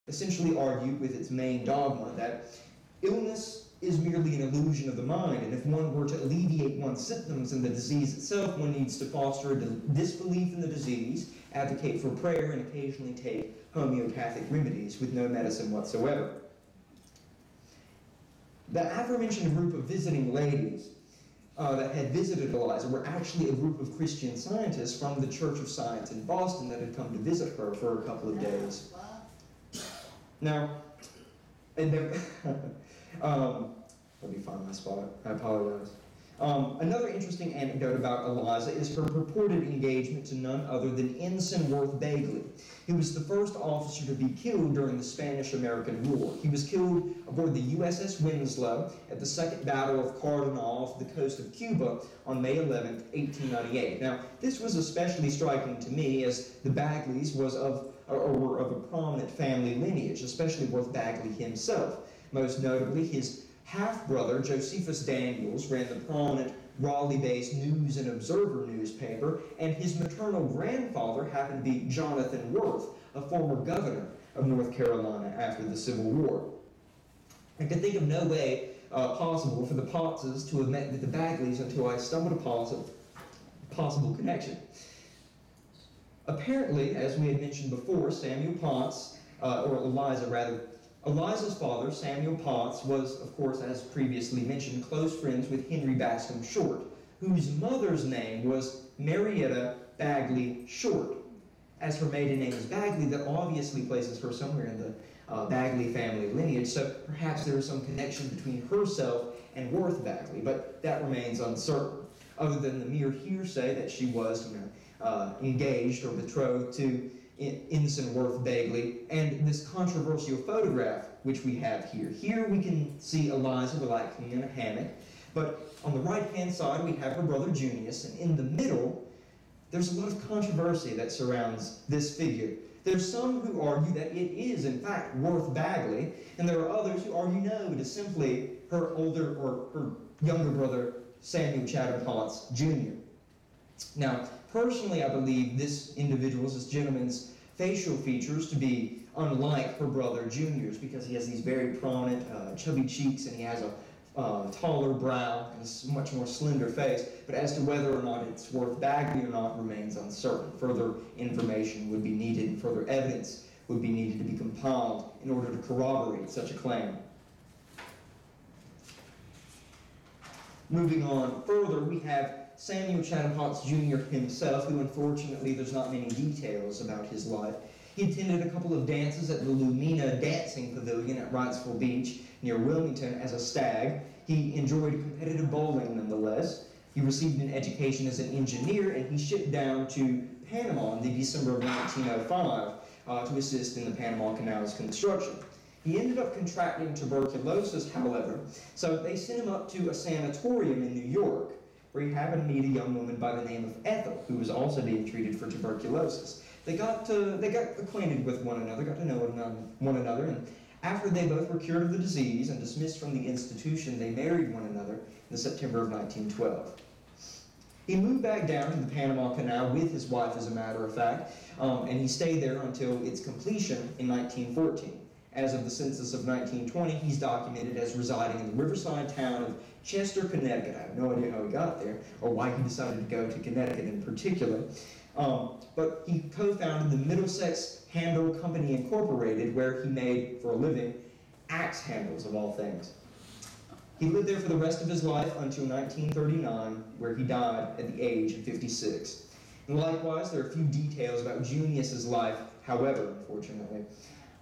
essentially argued with its main dogma that illness is merely an illusion of the mind, and if one were to alleviate one's symptoms and the disease itself, one needs to foster a disbelief in the disease, advocate for prayer, and occasionally take homeopathic remedies with no medicine whatsoever. The aforementioned group of visiting ladies that had visited Eliza were actually a group of Christian scientists from the Church of Science in Boston that had come to visit her for a couple of days. Now, and let me find my spot. I apologize. Another interesting anecdote about Eliza is her purported engagement to none other than Ensign Worth Bagley, who was the first officer to be killed during the Spanish-American War. He was killed aboard the USS Winslow at the Second Battle of Cardenal off the coast of Cuba on May 11, 1898. Now, this was especially striking to me as the Bagleys were of a prominent family lineage, especially Worth Bagley himself. Most notably, his half-brother, Josephus Daniels, ran the prominent Raleigh-based News and Observer newspaper, and his maternal grandfather happened to be Jonathan Worth, a former governor of North Carolina after the Civil War. I could think of no way possible for the Pottses to have met with the Bagleys until I stumbled upon a possible connection. Apparently, as we had mentioned before, Eliza's father, Samuel Potts, was, of course, as previously mentioned, close friends with Henry Bascom Short, whose mother's name was Marietta Bagley Short. As her maiden name is Bagley, that obviously places her somewhere in the Bagley family lineage, so perhaps there is some connection between herself and Worth Bagley, but that remains uncertain, other than the mere hearsay that she was engaged or betrothed to Ensign Worth Bagley, and this controversial photograph which we have here. Here we can see Eliza relaxing in a hammock, but on the right-hand side we have her brother Junius, and in the middle there's a lot of controversy that surrounds this figure. There's some who argue that it is in fact Worth Bagley, and there are others who argue no, it is simply her older or her younger brother Samuel Chatham Potts Jr. Now, personally, I believe this gentleman's facial features to be unlike her brother Junior's, because he has these very prominent, chubby cheeks, and he has a taller brow and a much more slender face. But as to whether or not it's Worth Bagley or not remains uncertain. Further information would be needed, further evidence would be needed to be compiled in order to corroborate such a claim. Moving on further, we have Samuel Chatham Potts Jr. himself, who unfortunately there's not many details about his life. He attended a couple of dances at the Lumina Dancing Pavilion at Wrightsville Beach near Wilmington as a stag. He enjoyed competitive bowling nonetheless. He received an education as an engineer, and he shipped down to Panama in December of 1905 to assist in the Panama Canal's construction. He ended up contracting tuberculosis, however, so they sent him up to a sanatorium in New York, where he happened to meet a young woman by the name of Ethel, who was also being treated for tuberculosis. They got acquainted with one another, got to know one another, and after they both were cured of the disease and dismissed from the institution, they married one another in September of 1912. He moved back down to the Panama Canal with his wife, as a matter of fact, and he stayed there until its completion in 1914. As of the census of 1920, he's documented as residing in the riverside town of Chester, Connecticut. I have no idea how he got there or why he decided to go to Connecticut in particular. But he co-founded the Middlesex Handle Company Incorporated, where he made, for a living, axe handles of all things. He lived there for the rest of his life until 1939, where he died at the age of 56. And likewise, there are a few details about Junius's life, however, unfortunately.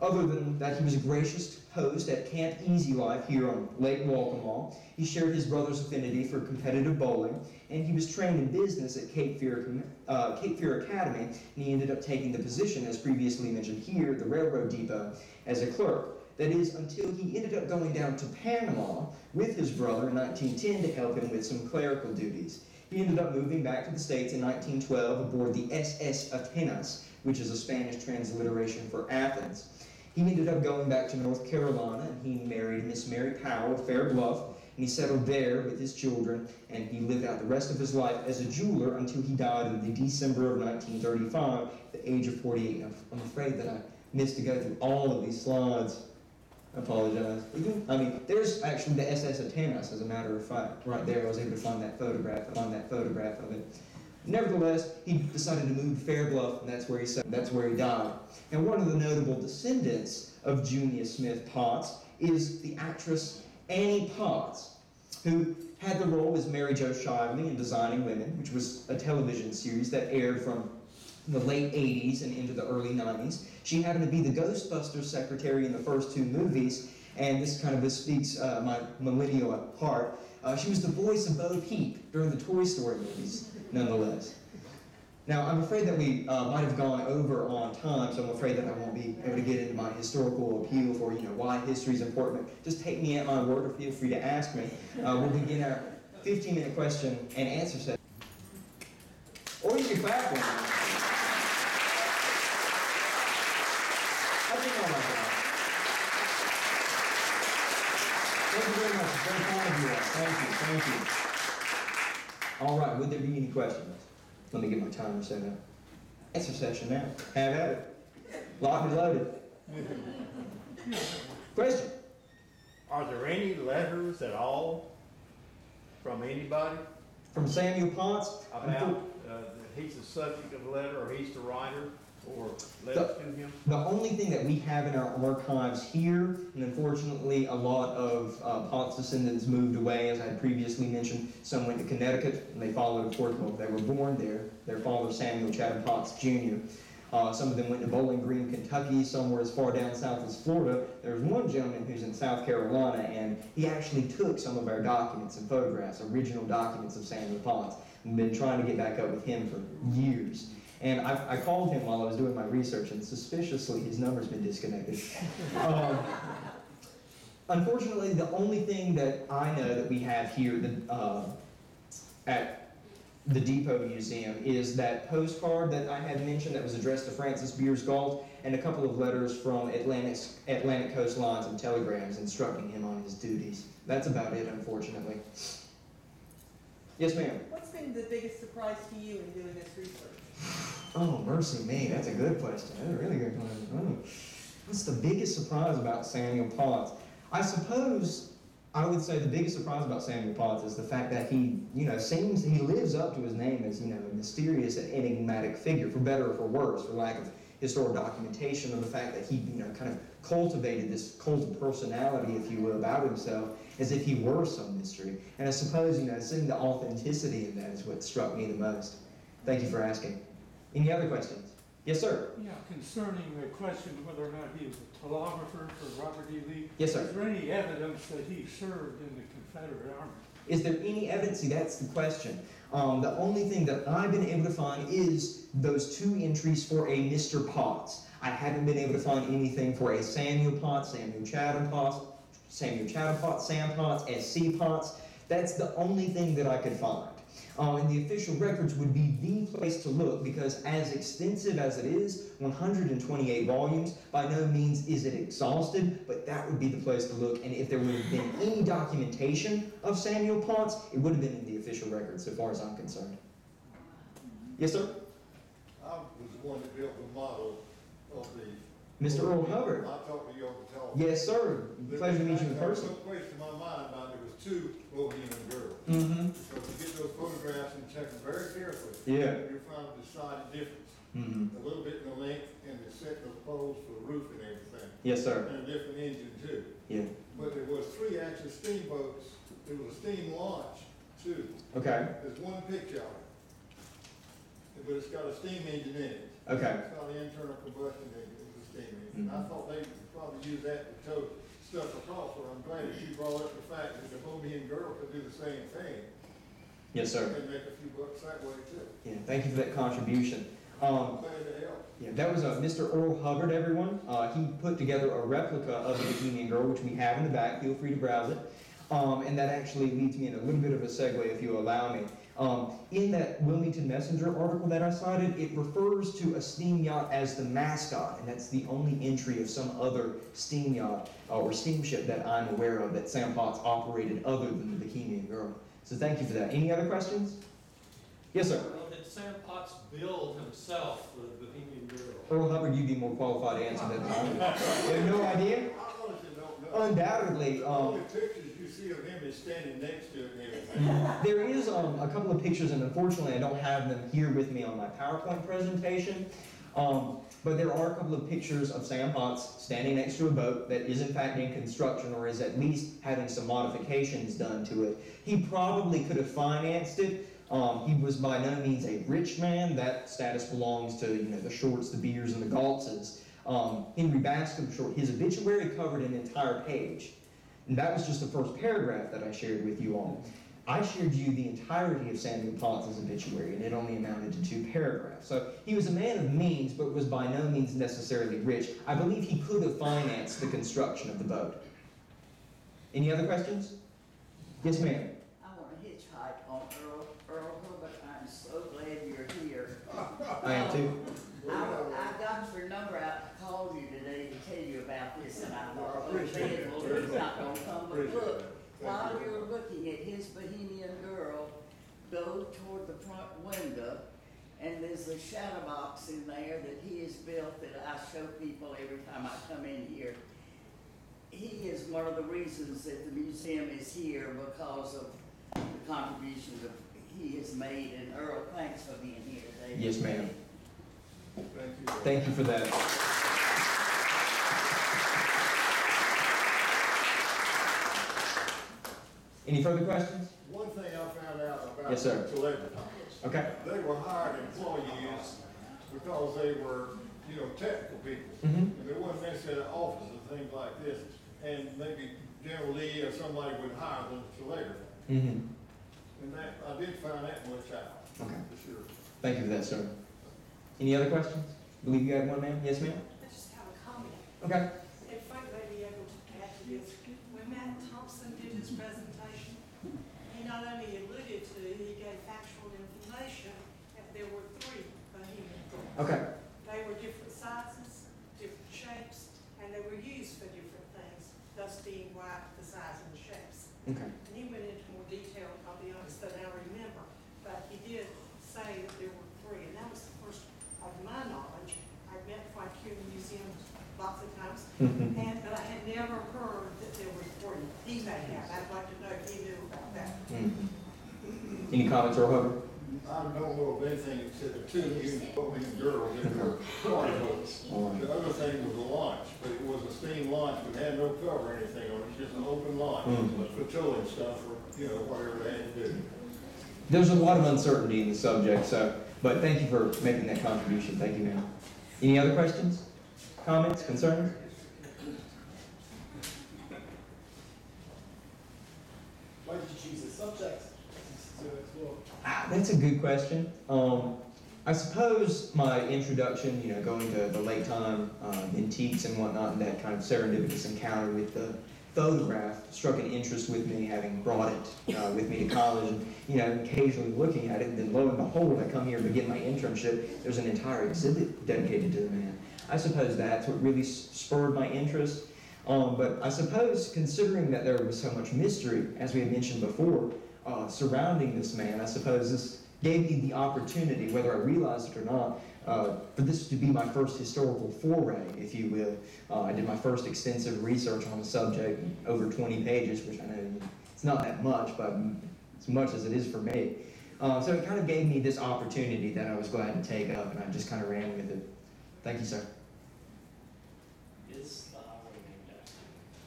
Other than that, he was a gracious host at Camp Easy Life here on Lake Walkamaw. He shared his brother's affinity for competitive bowling, and he was trained in business at Cape Fear Academy, and he ended up taking the position, as previously mentioned here, at the railroad depot, as a clerk. That is, until he ended up going down to Panama with his brother in 1910 to help him with some clerical duties. He ended up moving back to the States in 1912 aboard the SS Atenas, which is a Spanish transliteration for Athens. He ended up going back to North Carolina, and he married Miss Mary Powell of Fair Bluff, and he settled there with his children, and he lived out the rest of his life as a jeweler until he died in December of 1935 at the age of 48. I'm afraid that I missed to go through all of these slides. I apologize. I mean, there's actually the SS Atenas, as a matter of fact. Right there, I was able to find that photograph of it. Nevertheless, he decided to move to Fairbluff, and that's where he died. And one of the notable descendants of Junius Smith Potts is the actress Annie Potts, who had the role as Mary Jo Shively in Designing Women, which was a television series that aired from the late 80s and into the early 90s. She happened to be the Ghostbusters secretary in the first two movies, and this kind of bespeaks my millennial heart. She was the voice of Bo Peep during the Toy Story movies, nonetheless. Now, I'm afraid that we might have gone over on time, so I'm afraid that I won't be able to get into my historical appeal for, why history is important. Just take me at my word, or feel free to ask me. We'll begin our 15-minute question and answer session. Or you can clap one. I think I like that. Thank you very much. It's very kind of you all. Thank you. All right, would there be any questions? Let me get my timer set up. Answer session now. Have at it. Lock and loaded. Question? Are there any letters at all from anybody From Samuel Potts. about he's the subject of a letter, or he's the writer, or letters to him? The only thing that we have in our archives here, and unfortunately a lot of Potts descendants moved away, as I had previously mentioned. Some went to Connecticut, and they followed, of course, well, they were born there. Their father, Samuel Chatham Potts Jr. Some of them went to Bowling Green, Kentucky. Some were as far down south as Florida. There's one gentleman who's in South Carolina, and he actually took some of our documents and photographs, original documents of Samuel Potts. We've been trying to get back up with him for years. And I called him while I was doing my research, and suspiciously, his number's been disconnected. Unfortunately, the only thing that I know that we have here at the Depot Museum is that postcard that I had mentioned that was addressed to Francis Beers Galt, and a couple of letters from Atlantic Coast Lines and Telegrams instructing him on his duties. That's about it, unfortunately. Yes, ma'am? What's been the biggest surprise to you in doing this research? Oh, mercy me, that's a good question. That's a really good question. Oh. What's the biggest surprise about Samuel Potts? I suppose I would say the biggest surprise about Samuel Potts is the fact that he lives up to his name as, a mysterious and enigmatic figure, for better or for worse, for lack of historical documentation, or the fact that he, kind of cultivated this cult of personality, if you will, about himself, as if he were some mystery. And I suppose, seeing the authenticity in that is what struck me the most. Thank you for asking. Any other questions? Yes, sir. Yeah, concerning the question whether or not he was a telegrapher for Robert E. Lee. Yes, sir. Is there any evidence that he served in the Confederate Army? Is there any evidence? See, that's the question. The only thing that I've been able to find is those two entries for a Mr. Potts. I haven't been able to find anything for a Samuel Potts, Samuel Chatham Potts, Sam Potts, S.C. Potts. That's the only thing that I could find. And the official records would be the place to look, because as extensive as it is, 128 volumes, by no means is it exhausted, but that would be the place to look. And if there would have been any documentation of Samuel Potts, it would have been in the official records, so far as I'm concerned. Yes, sir? I was the one that built the model of the... Mr. Earl Hubbard. I talked to you on the telephone. Yes, sir. Pleasure to meet you in person. There's no question in my mind about there was two Bohemian girls. Mm-hmm. So to get those photographs and check them very carefully, Yeah. you're trying to decide the difference. Mm-hmm. A little bit in the length and the set of poles for the roof and everything. Yes, sir. And a different engine too. Yeah. But there was three actual steamboats. There was a steam launch too. Okay. There's one picture of it. But it's got a steam engine in it. Okay. It's not an internal combustion engine, it's a steam engine. Mhm. I thought they would probably use that to tow stuff across, but I'm glad that you brought up the fact that the Bohemian girl could do the same thing. Yes, sir. And make a few bucks that way too. Yeah. Thank you for that contribution. I'm glad to help. Yeah, that was Mr. Earl Hubbard, everyone. He put together a replica of the Bohemian Girl, which we have in the back. Feel free to browse it. And that actually leads me in a little bit of a segue, if you allow me. In that Wilmington Messenger article that I cited, it refers to a steam yacht as the mascot, and that's the only entry of some other steam yacht or steamship that I'm aware of that Sam Potts operated other than the Bohemian Girl. So thank you for that. Any other questions? Yes, sir. Well, did Sam Potts billed himself for the Bohemian Girl? Earl Hubbard, you'd be more qualified to answer that than I would. You have no idea? I honestly don't know. Undoubtedly, The only pictures you see of him is standing next to it and everything. there is a couple of pictures, and unfortunately I don't have them here with me on my PowerPoint presentation. But there are a couple of pictures of Sam Potts standing next to a boat that is in fact in construction, or is at least having some modifications done to it. He probably could have financed it. He was by no means a rich man. That status belongs to the Shorts, the Beers, and the Galtzes. Henry Bascom Short, his obituary covered an entire page. And that was just the first paragraph that I shared with you all. I shared you the entirety of Samuel Potts' obituary, and it only amounted to 2 paragraphs. So he was a man of means, but was by no means necessarily rich. I believe he could have financed the construction of the boat. Any other questions? Yes, ma'am. I want to hitchhike on Earl Hubbard. I'm so glad you're here. I am too. I got your number out to call you today to tell you about this, and I thought, oh, man, well, he's not gonna come, but look, while you're looking at his Bohemian Girl, go toward the front window, and there's a shadow box in there that he has built that I show people every time I come in here. He is one of the reasons that the museum is here because of the contributions that he has made, and Earl, thanks for being here today. Yes, ma'am. Thank you. Thank you for that. Any further questions? One thing I found out about Yes, sir. celebrities. Okay. They were hired employees because they were, technical people. Mm-hmm. And there wasn't necessarily offices and things like this. And maybe General Lee or somebody would hire them to later. Mm-hmm. And that, I did find that much out. Okay. For sure. Thank you for that, sir. Any other questions? Believe you had one, ma'am? Yes, ma'am? I just have a comment. Okay. If I may be able to add to this, when Matt Thompson did his presentation, he not only alluded to, he gave factual information that there were 3 Bohemian Girls. Okay. They were different sizes, different shapes, and they were used for different things, thus being why the size and the shapes. Okay. And he went into more detail, I'll be honest, than I remember, but he did say that there were 3, and that was the first of my knowledge. I've been to White Museum lots of times, Mhm. but I had never heard that there were 3. He may have, I'd like to know if he knew about that. Mhm. Any comments, Earl Hubbard? I don't know of anything except the 2 Bohemian girls in their party boats. The other thing was a launch, but it was a steam launch, but had no cover or anything on it, just an open launch. Mm. For towing stuff or, whatever they had to do. There's a lot of uncertainty in the subject, but thank you for making that contribution. Thank you, ma'am. Any other questions, comments, concerns? Why did you choose the subject to explore? That's a good question. I suppose my introduction, going to the lake time antiques and whatnot, and that kind of serendipitous encounter with the photograph struck an interest with me, having brought it with me to college, and occasionally looking at it. And then lo and behold, I come here and begin my internship. There's an entire exhibit dedicated to the man. I suppose that's what really spurred my interest. But I suppose, considering that there was so much mystery, as we had mentioned before, surrounding this man, I suppose this gave me the opportunity, whether I realized it or not, for this to be my first historical foray, if you will. I did my first extensive research on the subject, over 20 pages, which I know it's not that much, but as much as it is for me. So it kind of gave me this opportunity that I was glad to take up, and I just kind of ran with it. Thank you, sir.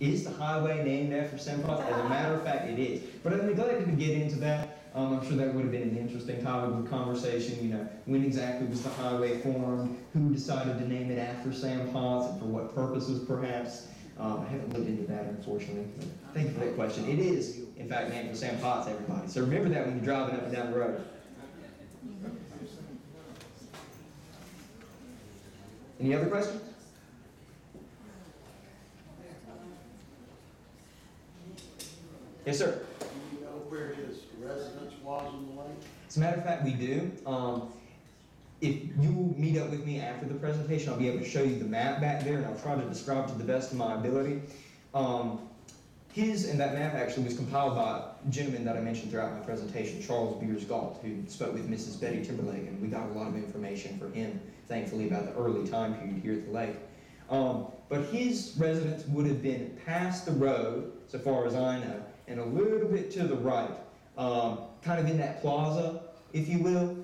Is the highway named after Sam Potts? As a matter of fact, it is. But I'm glad to get into that. I'm sure that would have been an interesting topic of conversation. When exactly was the highway formed? Who decided to name it after Sam Potts, and for what purposes, perhaps? I haven't looked into that, unfortunately. But thank you for that question. It is, in fact, named for Sam Potts, everybody. So remember that when you're driving up and down the road. Any other questions? Yes, sir. Do you know where his residence was in the lake? As a matter of fact, we do. If you meet up with me after the presentation, I'll be able to show you the map back there, and I'll try to describe it to the best of my ability. And that map actually was compiled by a gentleman that I mentioned throughout my presentation, Charles Beers Galt, who spoke with Mrs. Betty Timberlake, and we got a lot of information from him, thankfully, about the early time period here at the lake. But his residence would have been past the road, so far as I know, and a little bit to the right, kind of in that plaza, if you will.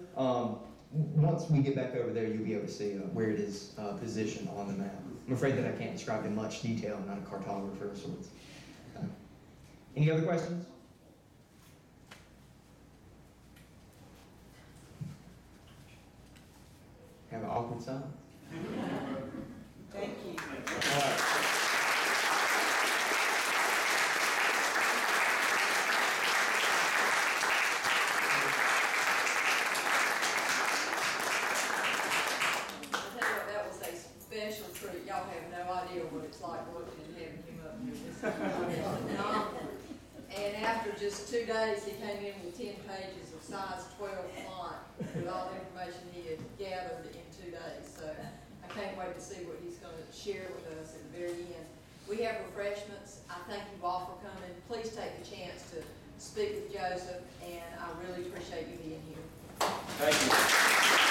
Once we get back over there, you'll be able to see where it is positioned on the map. I'm afraid that I can't describe in much detail. I'm not a cartographer of sorts. Any other questions? Have an awkward silence. Thank you. All right. Y'all have no idea what it's like working and having him up here. This is and after just 2 days, he came in with 10 pages of size 12 font with all the information he had gathered in 2 days. So I can't wait to see what he's going to share with us at the very end. We have refreshments. I thank you all for coming. Please take the chance to speak with Joseph, and I really appreciate you being here. Thank you.